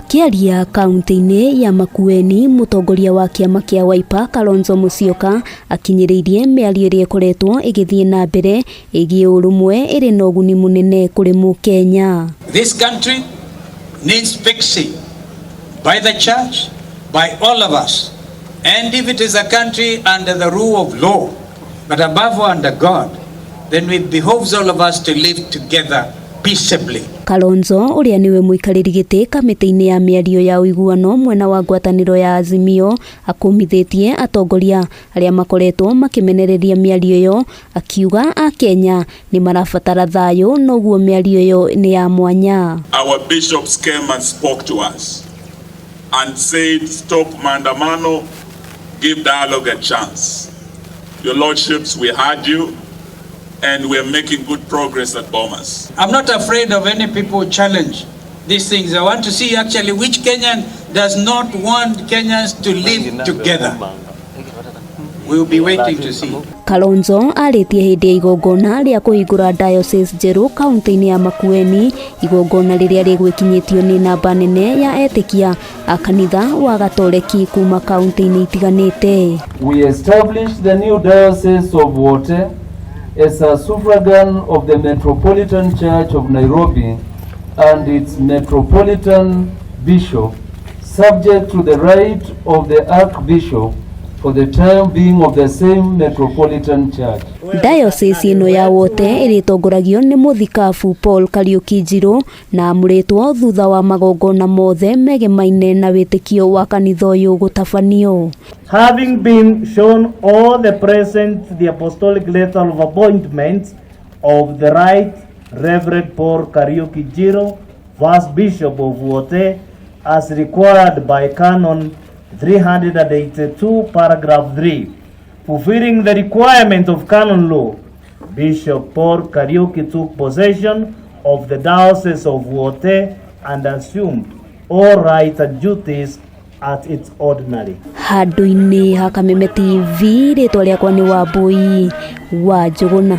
Akiaria kaunti-ini ya Makueni, mutongoria wa kiama kia Wiper Kalonzo MUSYOKA akinyiririe miario iria ikoretwo igithie na mbere igie urumwe iri na uguni munene kuri Mukenya. This country needs fixing by the church, by all of us. And if it is a country under the rule of law, but above all under God, then it behoves all of us to live together peaceably. Kalonzo uria niwe muikariri giti kamiti-ini ya miario ya WUIGUANO mwena wa ngwataniro ya AZIMIO akumithitie atongoria aria makoretwo makimenereria miario yo, akiuga a Kenya ni marabatara thayu noguo miario yo ni ya mwanya. Our bishops came and spoke to us and said, stop maandamano, give dialogue a chance. Your lordships, we heard you, and we're making good progress at Bomas. I'm not afraid of any people who challenge these things. I want to see actually which Kenyan does not want Kenyans to live together. We'll be waiting to see. Kalonzo aritie hindi ya igongona ria kuhingura diocese jeru kaunti-ini ya Makueni, igongona riria rigwikinyitio ni namba nene ya etikia a kanitha wa Gatoleki kuma kaunti-ini itiganite. We established the new diocese of Wote as a suffragan of the Metropolitan Church of Nairobi and its Metropolitan Bishop, subject to the right of the Archbishop for the time being of the same Metropolitan Church. Diocese ino ya Wote iritongoragio ni muthikabu Paul Kariuki Njiro na amuritwo thutha wa magongona mothe megemaine na witikio wa kanitha uyu gutabanio. Having been shown all the present the apostolic letter of appointment of the Right Reverend Paul Kariuki Njiro, first Bishop of Wote, as required by Canon 382 paragraph 3, fulfilling the requirement of canon law, Bishop Paul Kariuki took possession of the diocese of Wote and assumed all rights and duties at its ordinary. Handu-ini ha Kameme TV, ritwa riakwa ni Wambui wa Njuguna.